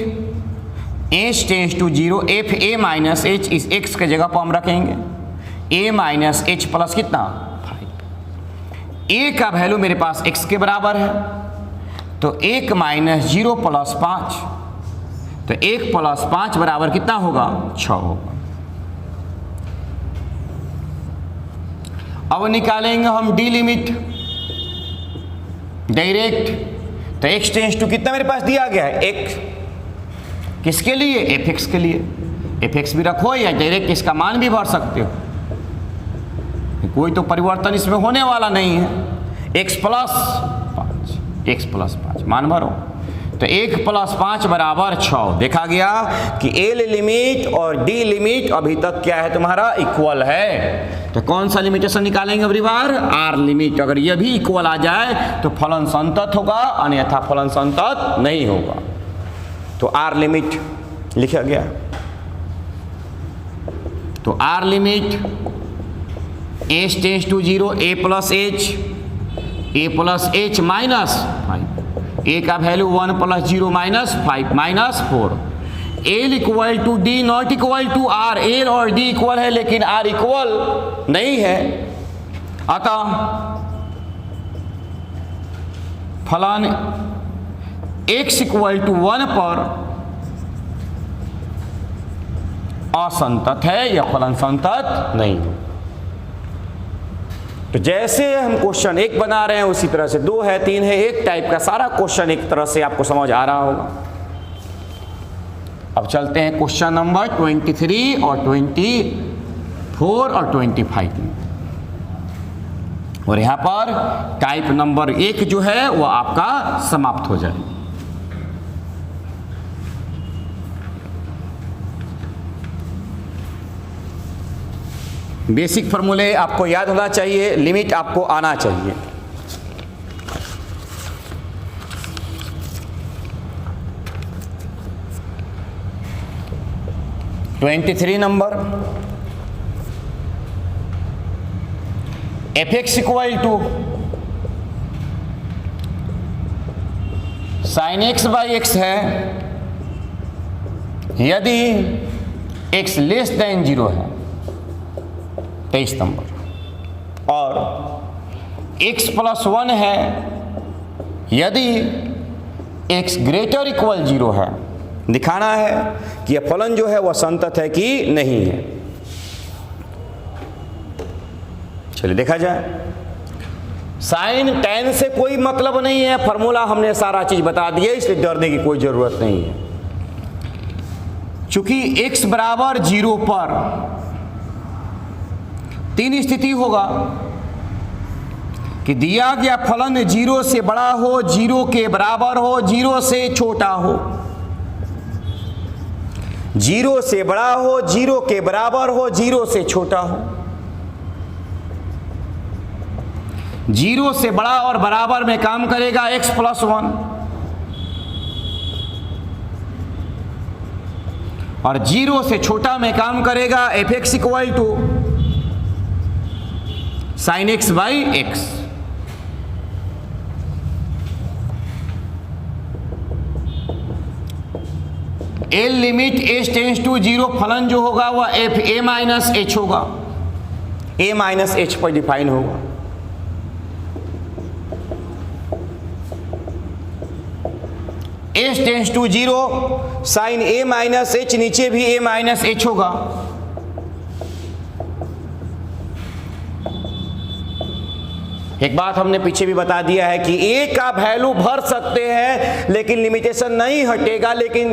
[SPEAKER 1] h tends to 0, F A minus h, इस x के जगह पर हम रखेंगे a माइनस एच प्लस कितना 5। a का वैल्यू मेरे पास x के बराबर है, तो 1 माइनस 0 प्लस 5, तो 1 प्लस 5 बराबर कितना होगा 6 होगा। अब निकालेंगे हम डी लिमिट डायरेक्ट। तो x टेंस टू कितना मेरे पास दिया गया है 1, किसके लिए, fx के लिए। fx भी रखो या डायरेक्ट इसका मान भी भर सकते हो, कोई तो परिवर्तन इसमें होने वाला नहीं है। x प्लस 5 x प्लस 5 मान भरो, तो 1 प्लस 5 बराबर 6। देखा गया कि एल लिमिट और डी लिमिट अभी तक क्या है तुम्हारा, इक्वल है। तो कौन सा लिमिटेशन निकालेंगे अगली बार, आर लिमिट। अगर ये भी इक्वल आ जाए तो फलन संतत होगा, अन्यथा फलन संतत नहीं होगा। तो आर लिमिट लिखा गया, तो R limit H tends to 0 A plus H minus 5, A का value 1 plus 0 minus 5 minus 4। L equal to D not equal to R. L और डी इक्वल है लेकिन आर इक्वल नहीं है, अतः फलन x इक्वल टू 1 पर असंतत है या फलन संतत नहीं हो। तो जैसे हम क्वेश्चन 1 बना रहे हैं उसी तरह से 2 है, 3 है, एक टाइप का सारा क्वेश्चन एक तरह से आपको समझ आ रहा होगा। अब चलते हैं क्वेश्चन नंबर 23 और 24 और 25 में। और यहां पर टाइप नंबर 1 जो है वो आपका समाप्त हो जाए। बेसिक फॉर्मूले आपको याद होना चाहिए, लिमिट आपको आना चाहिए। (23) number, F x equal to sine X by X है यदि x लेस देन 0 है। 23 नंबर, और x प्लस 1 है यदि x ग्रेटर इक्वल 0 है। दिखाना है कि यह फलन जो है वह संतत है कि नहीं है। चलिए देखा जाए। साइन टेन से कोई मतलब नहीं है, फॉर्मूला हमने सारा चीज बता दिया, इसलिए डरने की कोई जरूरत नहीं है। चूंकि x बराबर 0 पर 3 स्थिति होगा कि दिया गया फलन 0 से बड़ा हो, 0 के बराबर हो, 0 से छोटा हो। 0 से बड़ा हो, 0 के बराबर हो, 0 से छोटा हो। 0 से बड़ा और बराबर में काम करेगा x प्लस 1, और 0 से छोटा में काम करेगा F x equal to sine X by X. L limit H tends to 0 फलन जो होगा वह एफ ए माइनस एच होगा, ए माइनस एच पर डिफाइन होगा। H tends to 0 sine A minus H, नीचे भी ए माइनस एच होगा। एक बात हमने पीछे भी बता दिया है कि ए का वैल्यू भर सकते हैं लेकिन लिमिटेशन नहीं हटेगा। लेकिन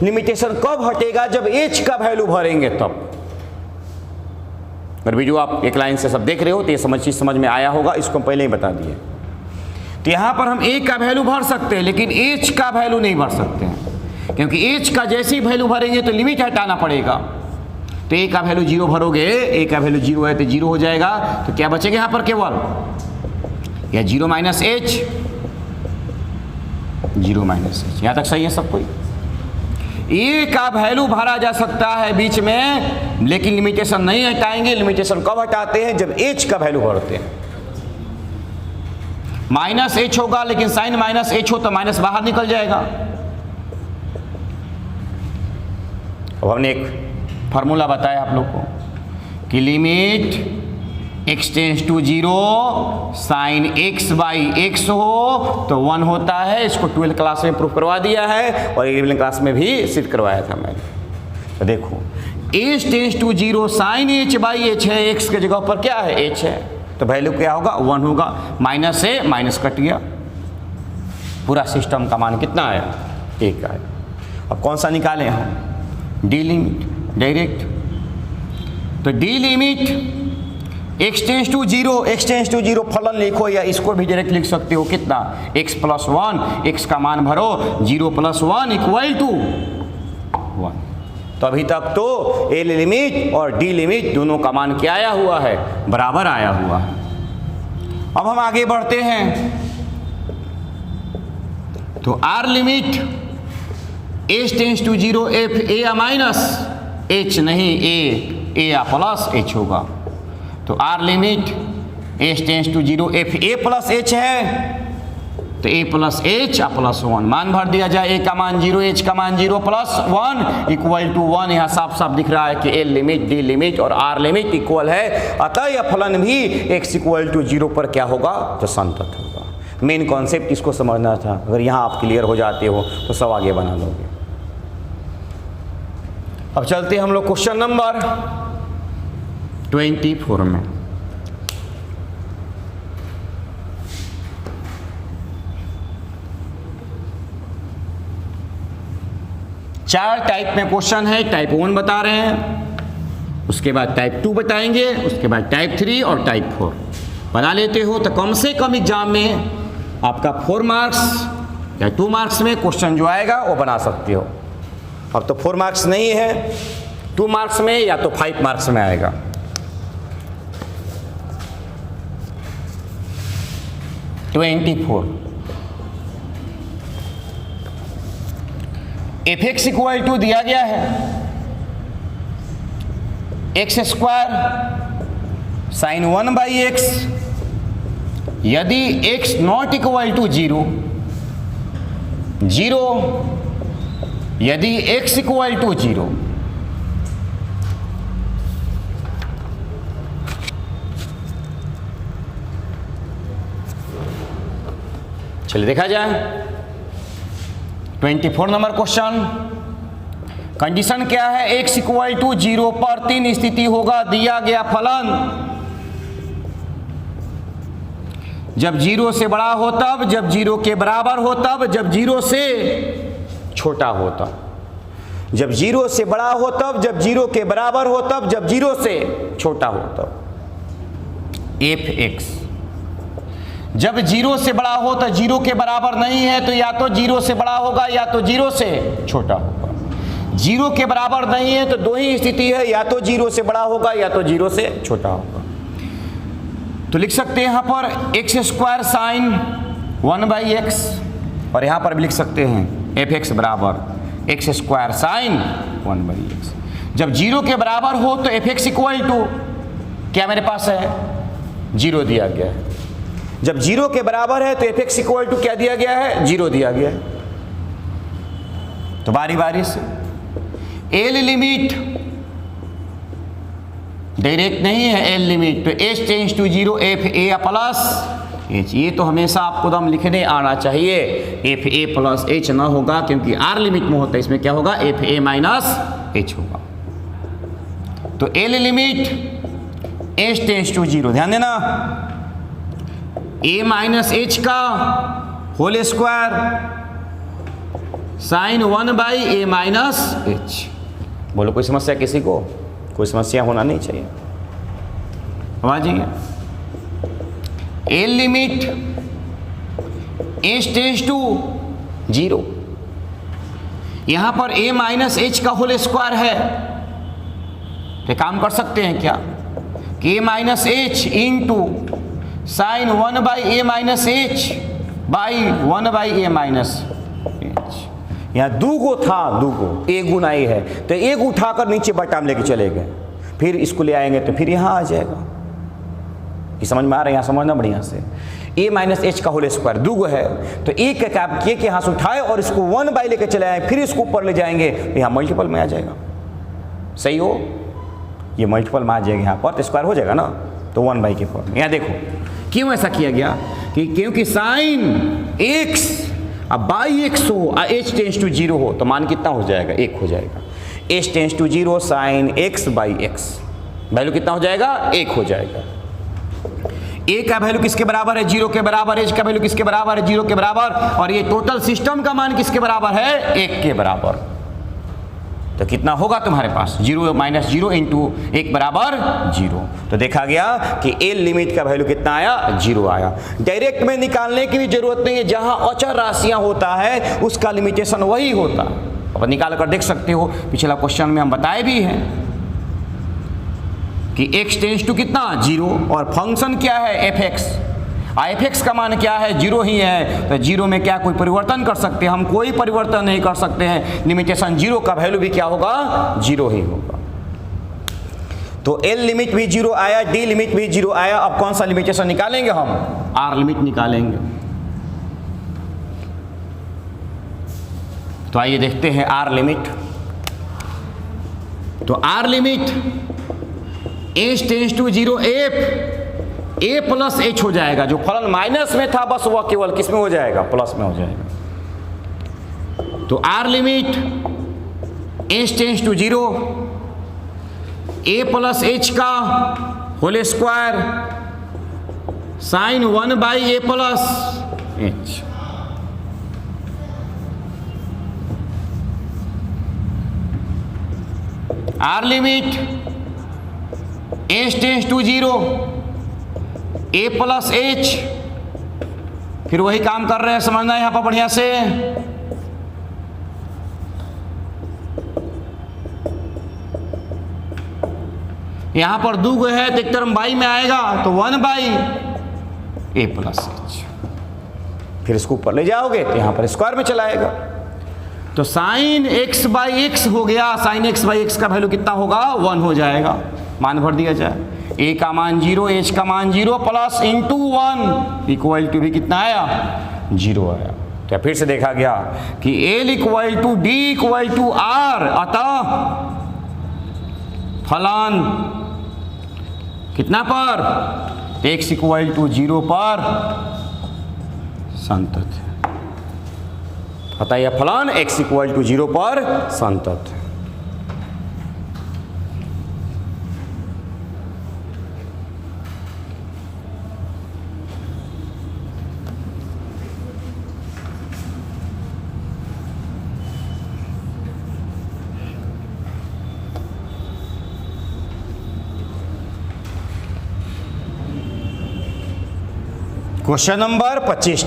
[SPEAKER 1] लिमिटेशन कब हटेगा, जब एच का वैल्यू भरेंगे तब। अगर भी जो आप एक लाइन से सब देख रहे हो तो ये समझ में आया होगा, इसको पहले ही बता दिए। तो यहां पर हम ए का वैल्यू भर सकते हैं लेकिन एच का वैल्यू नहीं भर सकते हैं, क्योंकि एच का जैसे ही वैल्यू भरेंगे तो लिमिट हटाना पड़ेगा। तो ए का वैल्यू 0 भरोगे, ए का वैल्यू 0 है तो 0 हो जाएगा। तो क्या बचेगा यहां पर, केवल या 0 माइनस एच, 0 माइनस एच। यहां तक सही है सब कोई। ए का वैल्यू भरा जा सकता है बीच में, लेकिन लिमिटेशन नहीं हटाएंगे। लिमिटेशन कब हटाते हैं, जब एच का वैल्यू भरते हैं। माइनस एच होगा लेकिन साइन माइनस एच हो तो माइनस बाहर निकल जाएगा। अब हमने एक फॉर्मूला बताया आप लोग को कि limit x tends to 0 sine x by x हो तो 1 होता है। इसको 12th क्लास में प्रूफ करवा दिया है और 11th क्लास में भी सिद्ध करवाया था मैंने। तो देखो h tends to 0 sine h by h है, x के जगह पर क्या है, h है, तो वैल्यू क्या होगा, 1 होगा। माइनस से माइनस कट गया, पूरा सिस्टम का मान कितना आया, 1 आया। अब कौन सा निकालें हम, डी लिमिट डायरेक्ट। तो D limit x tends to zero फलन लिखो या इसको भी डायरेक्ट लिख सकते हो कितना x प्लस 1, x का मान भरो 0 प्लस 1 इक्वल टू 1। तो अभी तक तो a लिमिट और d लिमिट दोनों का मान क्या आया हुआ है, बराबर आया हुआ है। अब हम आगे बढ़ते हैं तो r limit h tends to 0 f a या माइनस h नहीं a या प्लस h होगा। तो r limit h tends to 0 f a plus h है तो a प्लस h प्लस 1 मान भर दिया जाए, a का मान 0 h का मान 0 प्लस 1 इक्वल टू 1। यहाँ साफ साफ दिख रहा है कि a लिमिट d लिमिट और r लिमिट इक्वल है, अतः यह फलन भी x इक्वल टू 0 पर क्या होगा, तो संतत होगा। मेन कॉन्सेप्ट इसको समझना था, अगर यहाँ आप क्लियर हो जाते हो तो सब आगे बना लोगे। अब चलते हम लोग क्वेश्चन नंबर 24 में। चार टाइप में क्वेश्चन है, टाइप 1 बता रहे हैं, उसके बाद टाइप 2 बताएंगे, उसके बाद टाइप 3 और टाइप 4 बना लेते हो तो कम से कम एग्जाम में आपका 4 मार्क्स या 2 मार्क्स में क्वेश्चन जो आएगा वो बना सकते हो। अब तो 4 मार्क्स नहीं है, 2 मार्क्स में या तो 5 मार्क्स में आएगा। एफ एक्स इक्वल टू दिया गया है x square sine 1 by x, यदि x नॉट इक्वल टू 0, यदि x इक्वल टू 0, चलिए देखा जाए 24 नंबर क्वेश्चन। कंडीशन क्या है, x इक्वल टू 0 पर 3 स्थिति होगा दिया गया फलन जब 0 से बड़ा हो तब, जब 0 के बराबर हो तब, जब 0 से छोटा हो तब। जब 0 से बड़ा हो तब, जब 0 के बराबर हो तब, जब 0 से छोटा हो तब। एफ एक्स जब 0 से बड़ा हो तो 0 के बराबर नहीं है तो या तो 0 से बड़ा होगा या तो 0 से छोटा होगा। 0 के बराबर नहीं है तो दो ही स्थिति है, या तो 0 से बड़ा होगा या तो 0 से छोटा होगा। तो लिख सकते हैं यहाँ पर x square sine 1 by x, और यहाँ पर भी लिख सकते हैं एफ एक्स बराबर x square sine 1 by x. जब 0 के बराबर हो तो एफ एक्स इक्वल टू क्या मेरे पास है, 0 दिया गया है। जब 0 के बराबर है तो एफ एक्स इक्वल टू क्या दिया गया है, 0 दिया गया है। तो बारी बारी से एल लिमिट डायरेक्ट नहीं है, एल लिमिट तो H tends to 0 F A plus H, ये तो हमेशा आपको दम लिखने आना चाहिए। एफ ए प्लस एच ना होगा क्योंकि आर लिमिट में होता है, इसमें क्या होगा, एफ ए माइनस एच होगा। तो L limit H tends to 0, ध्यान देना, ए माइनस एच का whole square sine 1 by A minus H. बोलो कोई समस्या किसी को, कोई समस्या होना नहीं चाहिए। समझिए L limit H tends to 0, यहां पर ए माइनस एच का होल स्क्वायर है तो काम कर सकते हैं क्या कि a minus h into sine 1 by A minus h by 1 by A minus h. यहाँ दूगो था, दूगो ए गुना ए है तो एक उठाकर नीचे बटा में लेके चले गए, फिर इसको ले आएंगे तो फिर यहाँ आ जाएगा। ये समझ में आ रहा है, यहाँ समझना बढ़िया से। ए माइनस एच का होल स्क्वायर दूगो है तो एक का आप के यहाँ से उठाए और इसको 1 बाई लेके चले आए, फिर इसको ऊपर ले जाएंगे तो यहाँ मल्टीपल में आ जाएगा। सही हो, ये मल्टीपल में आ जाएगा यहाँ पर तो स्क्वायर हो जाएगा ना, तो 1 बाई के फॉर्म में। यहाँ देखो क्यों ऐसा किया गया कि क्योंकि साइन x अब बाई एक्स हो और एच टेंस टू 0 हो तो मान कितना हो जाएगा, 1 हो जाएगा। H tends to 0 sine x by X, value कितना हो जाएगा, 1 हो जाएगा। ए का वैल्यू किसके बराबर है, 0 के बराबर। एच का वैल्यू किसके बराबर है, 0 के बराबर। और ये टोटल सिस्टम का मान किसके बराबर है, 1 के बराबर। तो कितना होगा तुम्हारे पास 0 माइनस 0 इंटू 1 बराबर 0। तो देखा गया कि एल लिमिट का वैल्यू कितना आया 0 आया। डायरेक्ट में निकालने की भी जरूरत नहीं है, जहां अचर राशियां होता है उसका लिमिटेशन वही होता है। अब निकाल कर देख सकते हो, पिछला क्वेश्चन में हम बताए भी हैं कि x टेंस टू कितना 0 और फंक्शन क्या है fx, fx का मान क्या है 0 ही है। तो 0 में क्या कोई परिवर्तन कर सकते हैं हम? कोई परिवर्तन नहीं कर सकते हैं। लिमिटेशन 0 का वैल्यू भी क्या होगा 0 ही होगा। तो L लिमिट भी 0 आया, D लिमिट भी 0 आया। अब कौन सा लिमिटेशन निकालेंगे हम? R लिमिट निकालेंगे। तो आइए देखते हैं R लिमिट। तो R limit h tends to 0 a plus h हो जाएगा। जो फलन माइनस में था बस वह केवल किस में हो जाएगा? प्लस में हो जाएगा। तो R limit h tends to 0 a plus h का whole square sine 1 by a plus h। R limit h tends to 0 a plus h, फिर वही काम कर रहे हैं, समझना है यहां पर बढ़िया से। यहां पर 2 है तो एक टर्म बाई में आएगा तो 1 बाई a प्लस h। फिर इसको ऊपर ले जाओगे तो यहां पर स्क्वायर में चलाएगा। तो साइन x बाई एक्स हो गया। साइन x बाई एक्स का वैल्यू कितना होगा 1 हो जाएगा। मान भर दिया जाए, a का मान 0 h का मान 0 प्लस इंटू 1 इक्वल टू भी कितना आया 0 आया। तो फिर से देखा गया कि L equal to D equal to R, अतः फलन कितना पर x इक्वल टू 0 पर संतत है। अतः यह फलन x इक्वल टू 0 पर संतत है। Question number 25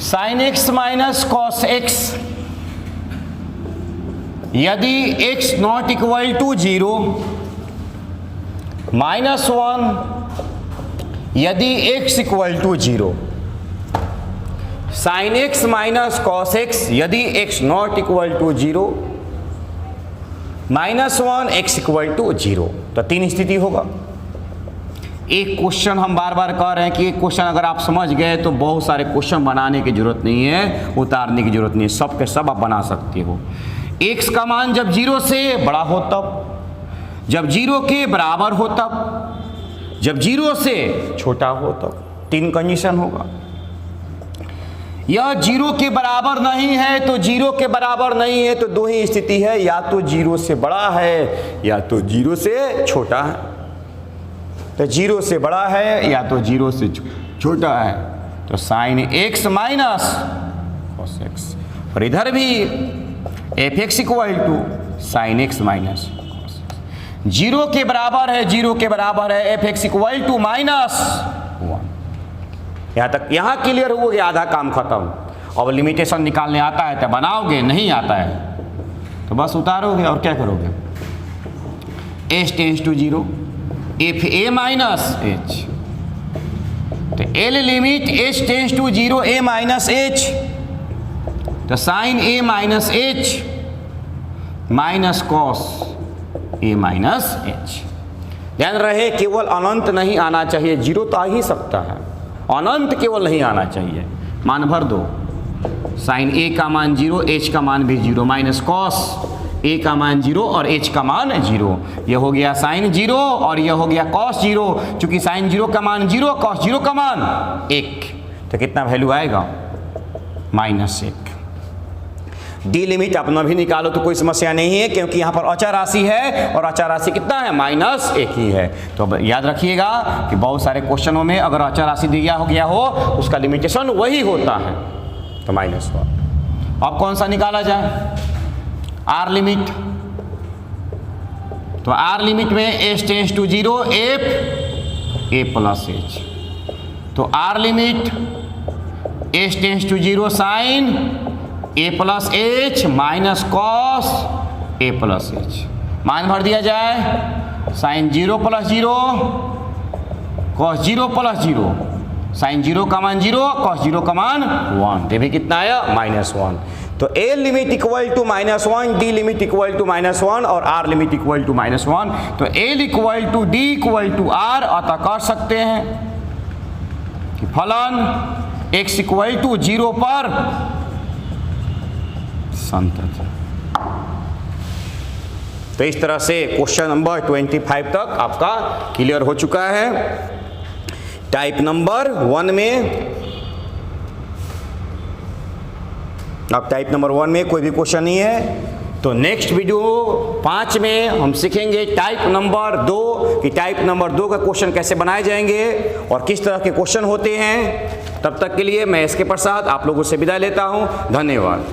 [SPEAKER 1] sine x minus cos x यदि x not equal to 0, minus 1 यदि x equal to 0। Sine x minus cos x यदि x not equal to 0, minus 1 x equal to 0। तो 3 स्थिति होगा। एक क्वेश्चन हम बार बार कह रहे हैं कि एक क्वेश्चन अगर आप समझ गए तो बहुत सारे क्वेश्चन बनाने की जरूरत नहीं है, उतारने की जरूरत नहीं है, सब के सब आप बना सकते हो। x का मान जब 0 से बड़ा हो तब, जब 0 के बराबर हो तब, जब 0 से छोटा हो तब। 3 कंडीशन होगा। यह 0 के बराबर नहीं है तो 0 के बराबर नहीं है तो 2 ही स्थिति है, या तो 0 से बड़ा है या तो 0 से छोटा है। तो 0 से बड़ा है या तो 0 से छोटा है। तो sine x minus cos x, और इधर भी F x equal to sine x minus cos x। 0 के बराबर है, 0 के बराबर है F x equal to minus 1। यहाँ तक यहाँ क्लियर हो गया, आधा काम खत्म। अब लिमिटेशन निकालने आता है तो बनाओगे, नहीं आता है तो बस उतारोगे और क्या करोगे। h tends to 0 F A minus H, तो L limit h tends to 0 a minus H, तो sine a minus H minus cos a minus H. ध्यान रहे केवल अनंत नहीं आना चाहिए, 0 तो आ ही सकता है, अनंत केवल नहीं आना चाहिए। मान भर दो, साइन a का मान 0 h का मान भी 0 माइनस कॉस a का मान 0 और h का मान 0। यह हो गया साइन 0 और यह हो गया कॉस 0। चूंकि साइन 0 का मान 0, कॉस 0 का मान 1, तो कितना वैल्यू आएगा -1। डी लिमिट अपना भी निकालो तो कोई समस्या नहीं है, क्योंकि यहाँ पर अचर राशि है और अचर राशि कितना है, -1 ही है। तो अब याद रखिएगा कि बहुत सारे क्वेश्चनों में अगर अचर राशि दिया हो गया हो तो उसका लिमिटेशन वही होता है, तो -1। अब कौन सा निकाला जाए, आर लिमिट। तो आर लिमिट में h tends to 0 f a plus h। तो R limit h tends to 0 sine a plus h minus cos a plus h। मान भर दिया जाए, sine 0 plus 0 cos 0 plus 0, sine 0 का मान 0 कॉस 0 का मान 1, ये भी कितना आया, -1। तो a limit equal to -1, d limit equal to -1 और r लिमिट इक्वल टू -1। तो a equal to d equal to r अतः कर सकते हैं कि फलन x इक्वल टू 0 पर संतत। तो इस तरह से क्वेश्चन नंबर 25 तक आपका क्लियर हो चुका है। टाइप नंबर 1 में, अब टाइप नंबर 1 में कोई भी क्वेश्चन नहीं है। तो नेक्स्ट वीडियो 5 में हम सीखेंगे टाइप नंबर 2 कि टाइप नंबर 2 का क्वेश्चन कैसे बनाए जाएंगे और किस तरह के क्वेश्चन होते हैं। तब तक के लिए मैं एस के प्रसाद आप लोगों से विदा लेता हूं। धन्यवाद।